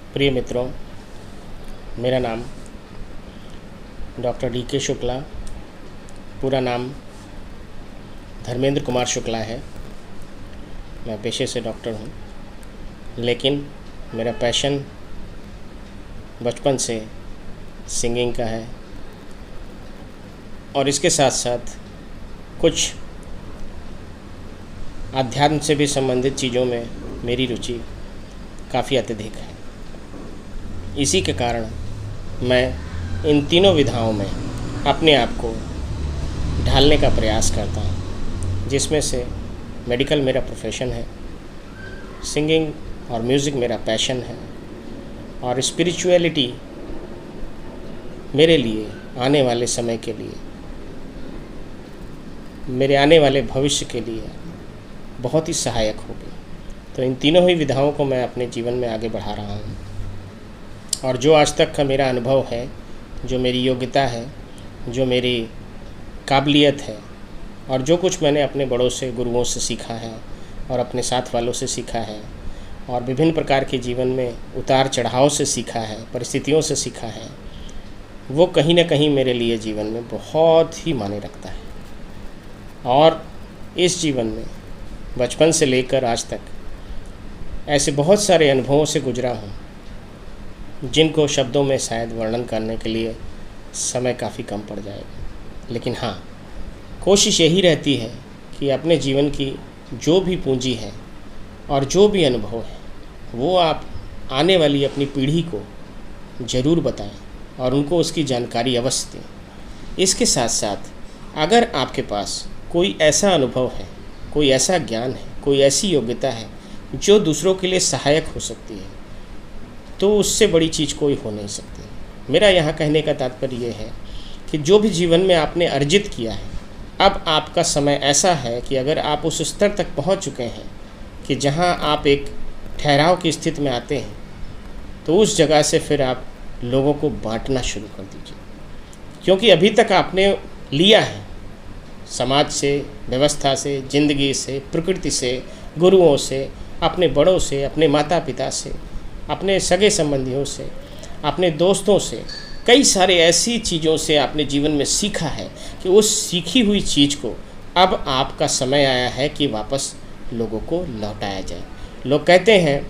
प्रिय मित्रों, मेरा नाम डॉक्टर डी.के. शुक्ला, पूरा नाम धर्मेंद्र कुमार शुक्ला है। मैं पेशे से डॉक्टर हूँ, लेकिन मेरा पैशन बचपन से सिंगिंग का है और इसके साथ साथ कुछ अध्यात्म से भी संबंधित चीज़ों में मेरी रुचि काफ़ी अत्यधिक है। इसी के कारण मैं इन तीनों विधाओं में अपने आप को ढालने का प्रयास करता हूँ, जिसमें से मेडिकल मेरा प्रोफेशन है, सिंगिंग और म्यूज़िक मेरा पैशन है और स्पिरिचुअलिटी मेरे लिए आने वाले समय के लिए, मेरे आने वाले भविष्य के लिए बहुत ही सहायक होगी। तो इन तीनों ही विधाओं को मैं अपने जीवन में आगे बढ़ा रहा हूँ और जो आज तक का मेरा अनुभव है, जो मेरी योग्यता है, जो मेरी काबिलियत है और जो कुछ मैंने अपने बड़ों से, गुरुओं से सीखा है और अपने साथ वालों से सीखा है और विभिन्न प्रकार के जीवन में उतार चढ़ाव से सीखा है, परिस्थितियों से सीखा है, वो कहीं ना कहीं मेरे लिए जीवन में बहुत ही मायने रखता है। और इस जीवन में बचपन से लेकर आज तक ऐसे बहुत सारे अनुभवों से गुजरा हूँ, जिनको शब्दों में शायद वर्णन करने के लिए समय काफ़ी कम पड़ जाएगा। लेकिन हाँ, कोशिश यही रहती है कि अपने जीवन की जो भी पूंजी है और जो भी अनुभव है, वो आप आने वाली अपनी पीढ़ी को ज़रूर बताएं और उनको उसकी जानकारी अवश्य दें। इसके साथ साथ अगर आपके पास कोई ऐसा अनुभव है, कोई ऐसा ज्ञान है, कोई ऐसी योग्यता है जो दूसरों के लिए सहायक हो सकती है, तो उससे बड़ी चीज़ कोई हो नहीं सकती। मेरा यहाँ कहने का तात्पर्य ये है कि जो भी जीवन में आपने अर्जित किया है, अब आपका समय ऐसा है कि अगर आप उस स्तर तक पहुँच चुके हैं कि जहाँ आप एक ठहराव की स्थिति में आते हैं, तो उस जगह से फिर आप लोगों को बांटना शुरू कर दीजिए। क्योंकि अभी तक आपने लिया है समाज से, व्यवस्था से, ज़िंदगी से, प्रकृति से, गुरुओं से, अपने बड़ों से, अपने माता पिता से, अपने सगे संबंधियों से, अपने दोस्तों से, कई सारे ऐसी चीज़ों से आपने जीवन में सीखा है कि उस सीखी हुई चीज़ को अब आपका समय आया है कि वापस लोगों को लौटाया जाए। लोग कहते हैं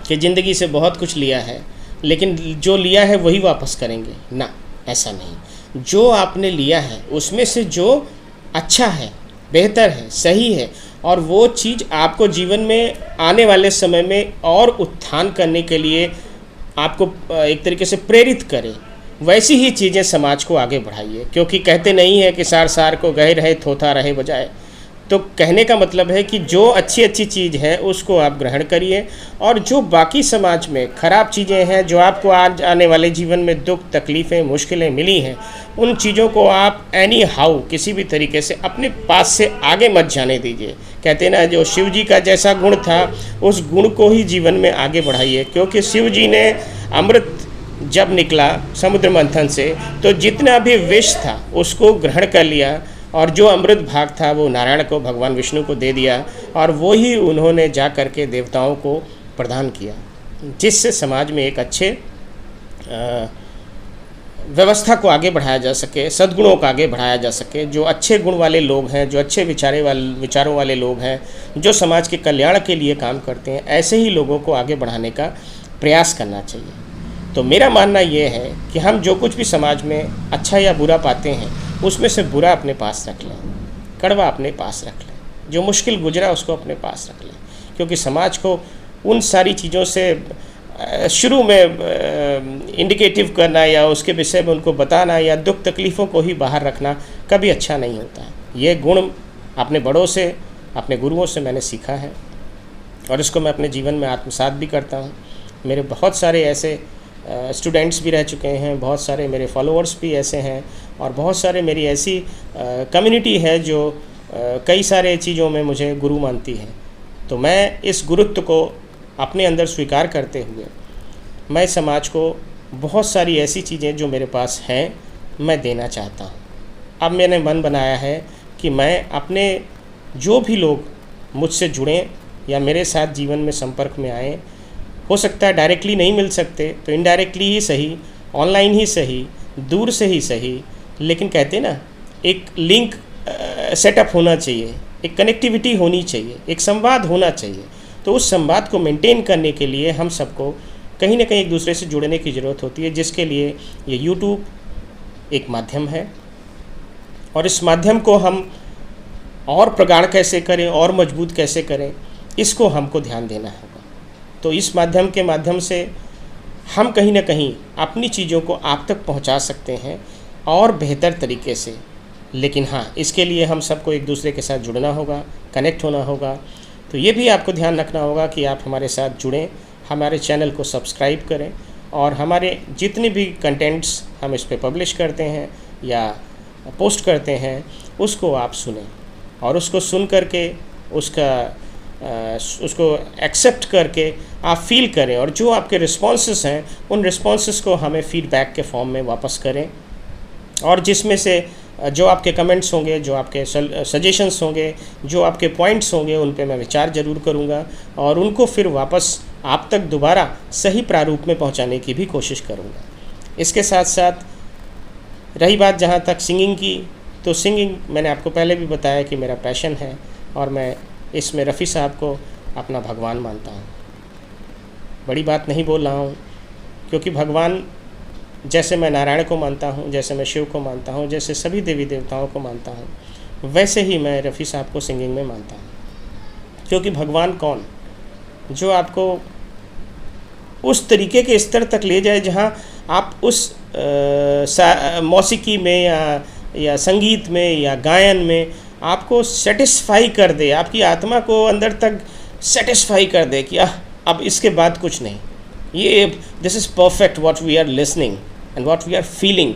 कि ज़िंदगी से बहुत कुछ लिया है, लेकिन जो लिया है वही वापस करेंगे। ना, ऐसा नहीं। जो आपने लिया है उसमें से जो अच्छा है, बेहतर है, सही है और वो चीज़ आपको जीवन में आने वाले समय में और उत्थान करने के लिए आपको एक तरीके से प्रेरित करे, वैसी ही चीज़ें समाज को आगे बढ़ाइए। क्योंकि कहते नहीं है कि सार सार को गहे रहे थोथा रहे बजाय। तो कहने का मतलब है कि जो अच्छी अच्छी चीज़ है उसको आप ग्रहण करिए और जो बाकी समाज में ख़राब चीज़ें हैं, जो आपको आज आने वाले जीवन में दुख, तकलीफ़ें, मुश्किलें मिली हैं, उन चीज़ों को आप एनी हाउ किसी भी तरीके से अपने पास से आगे मत जाने दीजिए। कहते हैं ना, जो शिव जी का जैसा गुण था उस गुण को ही जीवन में आगे बढ़ाइए। क्योंकि शिव जी ने अमृत जब निकला समुद्र मंथन से, तो जितना भी विष था उसको ग्रहण कर लिया और जो अमृत भाग था वो नारायण को, भगवान विष्णु को दे दिया और वो ही उन्होंने जा कर के देवताओं को प्रदान किया, जिससे समाज में एक अच्छे व्यवस्था को आगे बढ़ाया जा सके, सद्गुणों को आगे बढ़ाया जा सके। जो अच्छे गुण वाले लोग हैं, जो अच्छे विचारों वाले लोग हैं, जो समाज के कल्याण के लिए काम करते हैं, ऐसे ही लोगों को आगे बढ़ाने का प्रयास करना चाहिए। तो मेरा मानना ये है कि हम जो कुछ भी समाज में अच्छा या बुरा पाते हैं, उसमें से बुरा अपने पास रख लें, कड़वा अपने पास रख लें, जो मुश्किल गुजरा उसको अपने पास रख लें। क्योंकि समाज को उन सारी चीज़ों से शुरू में इंडिकेटिव करना या उसके विषय में उनको बताना या दुख तकलीफ़ों को ही बाहर रखना कभी अच्छा नहीं होता है। ये गुण अपने बड़ों से, अपने गुरुओं से मैंने सीखा है और इसको मैं अपने जीवन में आत्मसात भी करता हूँ। मेरे बहुत सारे ऐसे स्टूडेंट्स भी रह चुके हैं, बहुत सारे मेरे फॉलोअर्स भी ऐसे हैं और बहुत सारे मेरी ऐसी कम्युनिटी है जो कई सारे चीज़ों में मुझे गुरु मानती है। तो मैं इस गुरुत्व को अपने अंदर स्वीकार करते हुए मैं समाज को बहुत सारी ऐसी चीज़ें जो मेरे पास हैं मैं देना चाहता हूँ। अब मैंने मन बनाया है कि मैं अपने जो भी लोग मुझसे जुड़ें या मेरे साथ जीवन में संपर्क में आएँ, हो सकता है डायरेक्टली नहीं मिल सकते तो इनडायरेक्टली ही सही, ऑनलाइन ही सही, दूर से ही सही, लेकिन कहते हैं ना एक लिंक सेटअप होना चाहिए, एक कनेक्टिविटी होनी चाहिए, एक संवाद होना चाहिए। तो उस संवाद को मेंटेन करने के लिए हम सबको कहीं ना कहीं एक दूसरे से जुड़ने की ज़रूरत होती है, जिसके लिए ये यूट्यूब एक माध्यम है। और इस माध्यम को हम और प्रगाढ़ कैसे करें और मजबूत कैसे करें, इसको हमको ध्यान देना होगा। तो इस माध्यम के माध्यम से हम कहीं ना कहीं अपनी चीज़ों को आप तक पहुंचा सकते हैं और बेहतर तरीके से। लेकिन हाँ, इसके लिए हम सबको एक दूसरे के साथ जुड़ना होगा, कनेक्ट होना होगा। तो ये भी आपको ध्यान रखना होगा कि आप हमारे साथ जुड़ें, हमारे चैनल को सब्सक्राइब करें और हमारे जितने भी कंटेंट्स हम इस पर पब्लिश करते हैं या पोस्ट करते हैं उसको आप सुनें और उसको सुन करके उसको एक्सेप्ट करके आप फील करें और जो आपके रिस्पॉन्सेस हैं उन रिस्पॉन्सेस को हमें फीडबैक के फॉर्म में वापस करें। और जिसमें से जो आपके कमेंट्स होंगे, जो आपके सजेशंस होंगे, जो आपके पॉइंट्स होंगे, उन पे मैं विचार ज़रूर करूँगा और उनको फिर वापस आप तक दोबारा सही प्रारूप में पहुँचाने की भी कोशिश करूँगा। इसके साथ साथ रही बात जहाँ तक सिंगिंग की, तो सिंगिंग मैंने आपको पहले भी बताया कि मेरा पैशन है और मैं इसमें रफ़ी साहब को अपना भगवान मानता हूँ। बड़ी बात नहीं बोल रहा हूँ, क्योंकि भगवान जैसे मैं नारायण को मानता हूँ, जैसे मैं शिव को मानता हूँ, जैसे सभी देवी देवताओं को मानता हूँ, वैसे ही मैं रफ़ी साहब को सिंगिंग में मानता हूँ। क्योंकि भगवान कौन, जो आपको उस तरीके के स्तर तक ले जाए जहाँ आप उस मौसीकी में या संगीत में या गायन में आपको सेटिस्फाई कर दे, आपकी आत्मा को अंदर तक सेटिस्फाई कर दे कि अब इसके बाद कुछ नहीं, ये this is perfect what we are listening and what we are feeling.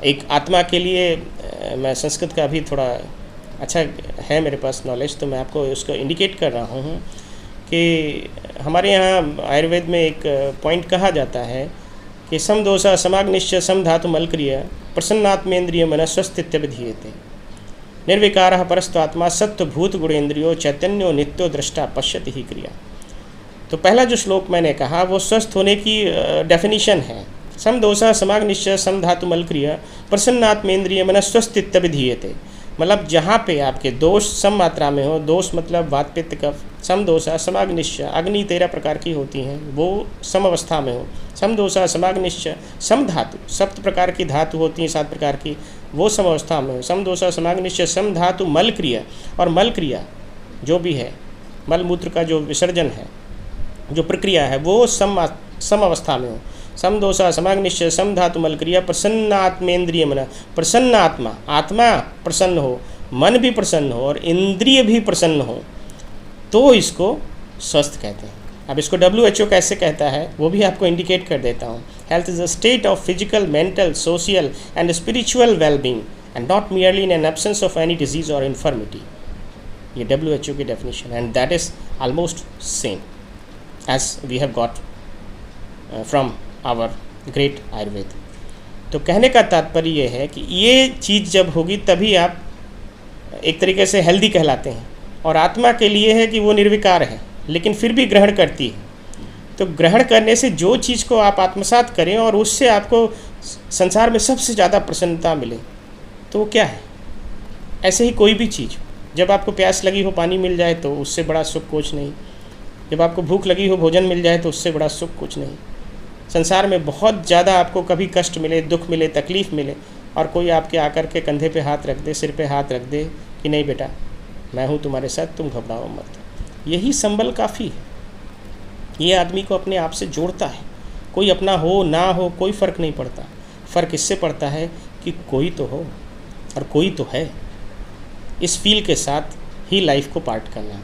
एक आत्मा के लिए मैं संस्कृत का भी थोड़ा अच्छा है मेरे पास नॉलेज, तो मैं आपको उसको इंडिकेट कर रहा हूँ कि हमारे यहाँ आयुर्वेद में एक पॉइंट कहा जाता है कि समदोषा समाग्निश्च समधातु मलक्रिय प्रसन्नात्मेन्द्रिय मन स्वस्थित्यभिधीयते निर्विकारः परस्त्वात्मा सत्वभूत गुणेन्द्रियो चैतन्यो नित्यो दृष्टा पश्यति ही क्रिया। तो पहला जो श्लोक मैंने कहा वो स्वस्थ होने की डेफिनेशन है। समदोषा समाग्निश्च समधातु मलक्रिय प्रसन्नात्मेन्द्रिय मन स्वस्थित्यभिधीयते, मतलब जहाँ पे आपके दोष सम मात्रा में हो, दोष मतलब वात पित्त कफ, समदोषा समाग्निश्च, अग्नि 13 प्रकार की होती हैं, वो सम अवस्था में हो। समदोषा समाग्निश्च सम धातु, 7 प्रकार की धातु होती हैं, 7 प्रकार की, वो सम अवस्था में हो। समदोषा समाग्निश्च सम धातु मल क्रिया, और मल क्रिया जो भी है, मल मूत्र का जो विसर्जन है, जो प्रक्रिया है, वो सम अवस्था में हो। समदोषा समाग्निश्च सम धातु मल क्रिया प्रसन्नात्मेन्द्रिय मन, प्रसन्न आत्मा, आत्मा प्रसन्न हो, मन भी प्रसन्न हो और इंद्रिय भी प्रसन्न हो, तो इसको स्वस्थ कहते हैं। अब इसको WHO कैसे कहता है वो भी आपको इंडिकेट कर देता हूँ। Health is a state of physical, mental, social and spiritual wellbeing and not merely in an absence of any disease और इन्फर्मिटी। ये WHO की definition, and that is almost same as we have got from our great Ayurveda. तो कहने का तात्पर्य ये है कि ये चीज़ जब होगी तभी आप एक तरीके से हेल्दी कहलाते हैं। और आत्मा के लिए है कि वो निर्विकार है लेकिन फिर भी ग्रहण करती है। तो ग्रहण करने से जो चीज़ को आप आत्मसात करें और उससे आपको संसार में सबसे ज़्यादा प्रसन्नता मिले, तो वो क्या है? ऐसे ही कोई भी चीज़, जब आपको प्यास लगी हो पानी मिल जाए तो उससे बड़ा सुख कुछ नहीं, जब आपको भूख लगी हो भोजन मिल जाए तो उससे बड़ा सुख कुछ नहीं। संसार में बहुत ज़्यादा आपको कभी कष्ट मिले, दुख मिले, तकलीफ़ मिले और कोई आपके आकर के कंधे पे हाथ रख दे, सिर पे हाथ रख दे कि नहीं बेटा मैं हूँ तुम्हारे साथ, तुम घबराओ मत, यही संबल काफ़ी है। ये आदमी को अपने आप से जोड़ता है। कोई अपना हो ना हो कोई फ़र्क नहीं पड़ता, फ़र्क इससे पड़ता है कि कोई तो हो और कोई तो है। इस फील के साथ ही लाइफ को पार्ट करना है।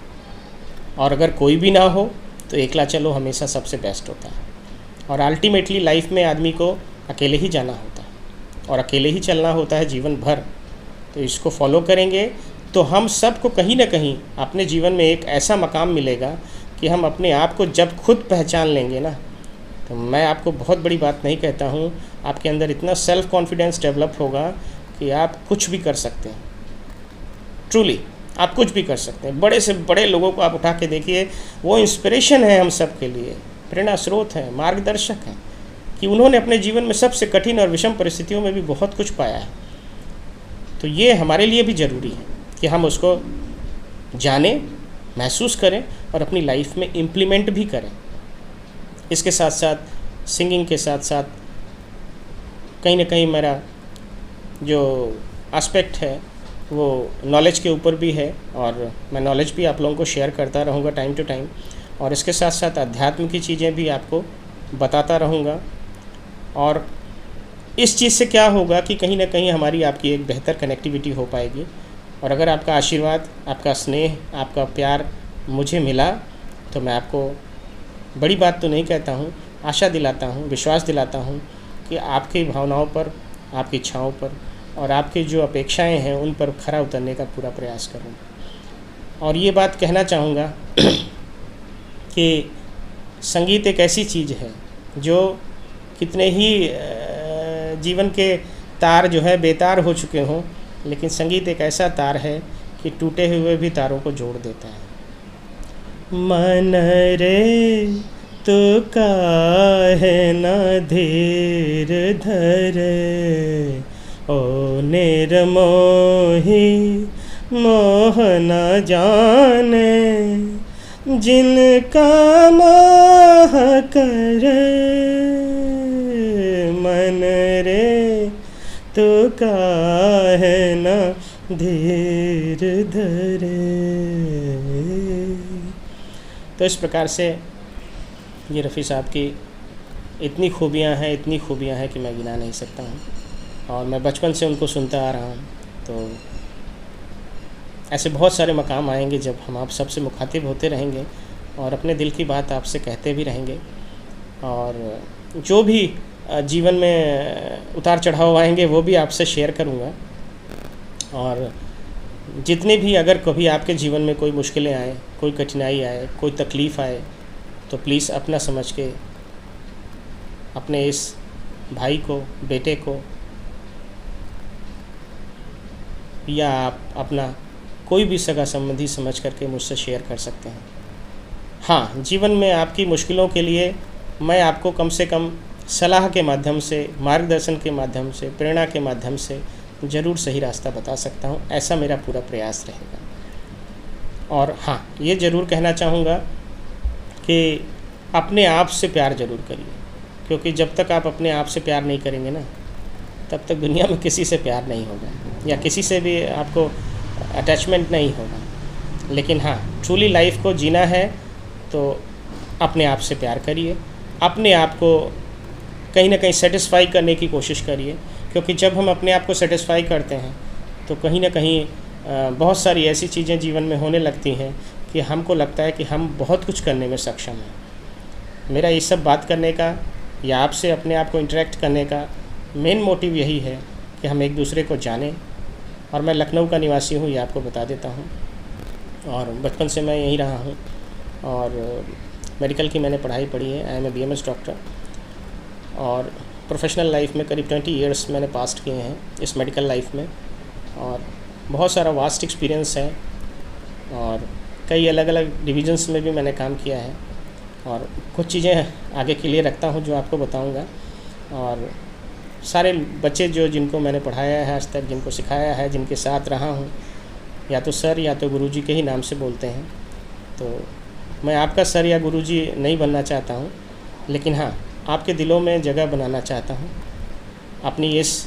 और अगर कोई भी ना हो तो एकला चलो हमेशा सबसे बेस्ट होता है। और अल्टीमेटली लाइफ में आदमी को अकेले ही जाना होता है और अकेले ही चलना होता है जीवन भर। तो इसको फॉलो करेंगे तो हम सबको कहीं ना कहीं अपने जीवन में एक ऐसा मकाम मिलेगा कि हम अपने आप को जब खुद पहचान लेंगे ना, तो मैं आपको बहुत बड़ी बात नहीं कहता हूँ, आपके अंदर इतना सेल्फ कॉन्फिडेंस डेवलप होगा कि आप कुछ भी कर सकते हैं। ट्रूली आप कुछ भी कर सकते हैं। बड़े से बड़े लोगों को आप उठा के देखिए, वो इंस्पिरेशन है हम सब के लिए। प्रेरणा स्रोत हैं, मार्गदर्शक हैं, कि उन्होंने अपने जीवन में सबसे कठिन और विषम परिस्थितियों में भी बहुत कुछ पाया है। तो ये हमारे लिए भी ज़रूरी है कि हम उसको जानें, महसूस करें और अपनी लाइफ में इम्प्लीमेंट भी करें। इसके साथ साथ सिंगिंग के साथ साथ कहीं ना कहीं मेरा जो एस्पेक्ट है वो नॉलेज के ऊपर भी है, और मैं नॉलेज भी आप लोगों को शेयर करता रहूँगा टाइम टू टाइम, और इसके साथ साथ अध्यात्म की चीज़ें भी आपको बताता रहूँगा। और इस चीज़ से क्या होगा कि कहीं ना कहीं हमारी आपकी एक बेहतर कनेक्टिविटी हो पाएगी। और अगर आपका आशीर्वाद, आपका स्नेह, आपका प्यार मुझे मिला तो मैं आपको बड़ी बात तो नहीं कहता हूँ, आशा दिलाता हूँ, विश्वास दिलाता हूँ कि आपकी भावनाओं पर, आपकी इच्छाओं पर और आपकी जो अपेक्षाएं हैं उन पर खरा उतरने का पूरा प्रयास करूँ। और ये बात कहना चाहूँगा कि संगीत एक ऐसी चीज़ है जो कितने ही जीवन के तार जो है बेतार हो चुके हों, लेकिन संगीत एक ऐसा तार है कि टूटे हुए भी तारों को जोड़ देता है। मन रे तो काहे ना धीर धरे, ओ निर्मोही मोह न जाने, जिनका मोह करे। मन रे तो काहे ना धीर धरे। तो इस प्रकार से ये रफ़ी साहब की इतनी खूबियाँ हैं कि मैं गिना नहीं सकता हूँ, और मैं बचपन से उनको सुनता आ रहा हूँ। तो ऐसे बहुत सारे मकाम आएंगे जब हम आप सबसे मुखातिब होते रहेंगे और अपने दिल की बात आपसे कहते भी रहेंगे, और जो भी जीवन में उतार चढ़ाव आएंगे वो भी आपसे शेयर करूँगा। और जितने भी, अगर कभी आपके जीवन में कोई मुश्किलें आए, कोई कठिनाई आए, कोई तकलीफ़ आए, तो प्लीज़ अपना समझ के अपने इस भाई को, बेटे को, या आप अपना कोई भी सगा संबंधी समझ करके मुझसे शेयर कर सकते हैं। हाँ, जीवन में आपकी मुश्किलों के लिए मैं आपको कम से कम सलाह के माध्यम से, मार्गदर्शन के माध्यम से, प्रेरणा के माध्यम से ज़रूर सही रास्ता बता सकता हूँ। ऐसा मेरा पूरा प्रयास रहेगा। और हाँ, ये ज़रूर कहना चाहूँगा कि अपने आप से प्यार ज़रूर करिए, क्योंकि जब तक आप अपने आप से प्यार नहीं करेंगे ना, तब तक दुनिया में किसी से प्यार नहीं होगा, या किसी से भी आपको अटैचमेंट नहीं होगा। लेकिन हाँ, ट्रूली लाइफ को जीना है तो अपने आप से प्यार करिए, अपने आप को कहीं ना कहीं सेटिस्फाई करने की कोशिश करिए, क्योंकि जब हम अपने आप को सेटिस्फाई करते हैं तो कहीं ना कहीं बहुत सारी ऐसी चीज़ें जीवन में होने लगती हैं कि हमको लगता है कि हम बहुत कुछ करने में सक्षम हैं। मेरा ये सब बात करने का या आपसे अपने आप को इंटरेक्ट करने का मेन मोटिव यही है कि हम एक दूसरे को जानें। और मैं लखनऊ का निवासी हूँ, ये आपको बता देता हूँ, और बचपन से मैं यहीं रहा हूँ, और मेडिकल की मैंने पढ़ाई पढ़ी है। I am a BMS doctor, और प्रोफेशनल लाइफ में करीब 20 ईयर्स मैंने पास्ट किए हैं इस मेडिकल लाइफ में, और बहुत सारा वास्ट एक्सपीरियंस है, और कई अलग अलग डिविजन्स में भी मैंने काम किया है, और कुछ चीज़ें आगे के लिए रखता हूँ जो आपको बताऊँगा। और सारे बच्चे जो जिनको मैंने पढ़ाया है आज तक, जिनको सिखाया है, जिनके साथ रहा हूँ, या तो सर या तो गुरुजी के ही नाम से बोलते हैं। तो मैं आपका सर या गुरुजी नहीं बनना चाहता हूँ, लेकिन हाँ, आपके दिलों में जगह बनाना चाहता हूँ। अपनी इस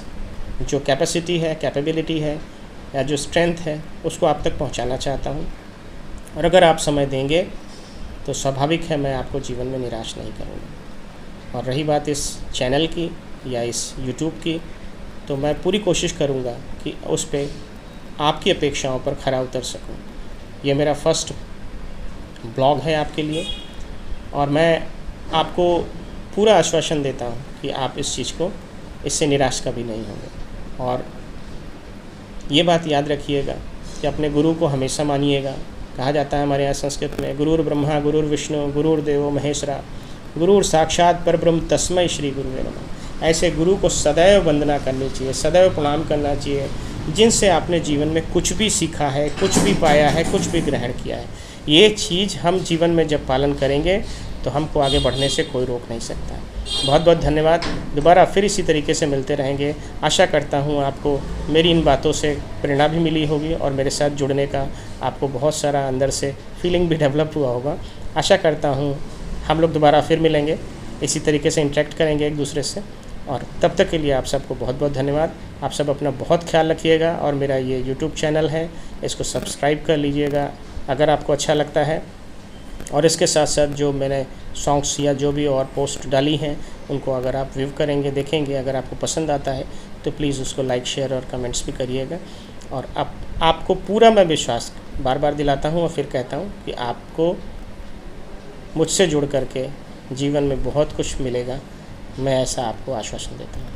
जो कैपेसिटी है, कैपेबिलिटी है, या जो स्ट्रेंथ है, उसको आप तक पहुँचाना चाहता हूँ। और अगर आप समय देंगे तो स्वाभाविक है मैं आपको जीवन में निराश नहीं करूँगा। और रही बात इस चैनल की या इस YouTube की, तो मैं पूरी कोशिश करूँगा कि उस पे आपकी अपेक्षाओं पर खरा उतर सकूँ। ये मेरा फर्स्ट ब्लॉग है आपके लिए, और मैं आपको पूरा आश्वासन देता हूँ कि आप इस चीज़ को, इससे निराश कभी नहीं होंगे। और ये बात याद रखिएगा कि अपने गुरु को हमेशा मानिएगा। कहा जाता है हमारे यहाँ संस्कृत में, गुरुर ब्रह्मा गुरुर विष्णु गुरुर्देवो महेश्वरा गुरुर साक्षात परब्रह्म तस्मै श्री गुरुवे नमः। ऐसे गुरु को सदैव वंदना करनी चाहिए, सदैव प्रणाम करना चाहिए, जिनसे आपने जीवन में कुछ भी सीखा है, कुछ भी पाया है, कुछ भी ग्रहण किया है। ये चीज़ हम जीवन में जब पालन करेंगे तो हमको आगे बढ़ने से कोई रोक नहीं सकता है। बहुत बहुत धन्यवाद। दोबारा फिर इसी तरीके से मिलते रहेंगे। आशा करता हूँ आपको मेरी इन बातों से प्रेरणा भी मिली होगी और मेरे साथ जुड़ने का आपको बहुत सारा अंदर से फीलिंग भी डेवलप हुआ होगा। आशा करता हूँ हम लोग दोबारा फिर मिलेंगे, इसी तरीके से इंटरेक्ट करेंगे एक दूसरे से। और तब तक के लिए आप सबको बहुत बहुत धन्यवाद। आप सब अपना बहुत ख्याल रखिएगा और मेरा ये यूट्यूब चैनल है, इसको सब्सक्राइब कर लीजिएगा अगर आपको अच्छा लगता है। और इसके साथ साथ जो मैंने सॉन्ग्स या जो भी और पोस्ट डाली हैं उनको अगर आप व्यू करेंगे, देखेंगे, अगर आपको पसंद आता है तो प्लीज़ उसको लाइक, शेयर और कमेंट्स भी करिएगा। और आपको पूरा मैं विश्वास बार बार दिलाता हूँ और फिर कहता हूँ कि आपको मुझसे जुड़ करके जीवन में बहुत कुछ मिलेगा। मैं ऐसा आपको आश्वासन देता हूँ।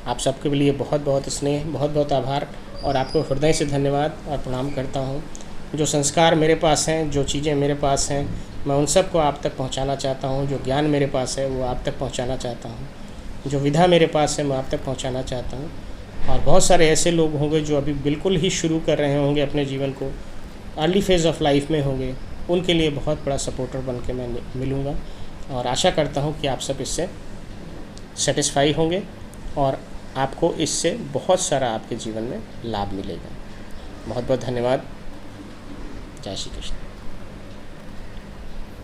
आप सबके लिए बहुत बहुत स्नेह, बहुत बहुत आभार और आपको हृदय से धन्यवाद और प्रणाम करता हूँ। जो संस्कार मेरे पास हैं, जो चीज़ें मेरे पास हैं, मैं उन सबको आप तक पहुँचाना चाहता हूँ। जो ज्ञान मेरे पास है वो आप तक पहुँचाना चाहता हूँ। जो विधा मेरे पास है मैं आप तक पहुँचाना चाहता हूँ। और बहुत सारे ऐसे लोग होंगे जो अभी बिल्कुल ही शुरू कर रहे होंगे अपने जीवन को, अर्ली फेज़ ऑफ लाइफ में होंगे, उनके लिए बहुत बड़ा सपोर्टर बन के मैं मिलूँगा। और आशा करता हूँ कि आप सब इससे सेटिस्फाई होंगे और आपको इससे बहुत सारा आपके जीवन में लाभ मिलेगा। बहुत बहुत धन्यवाद। जय श्री कृष्ण।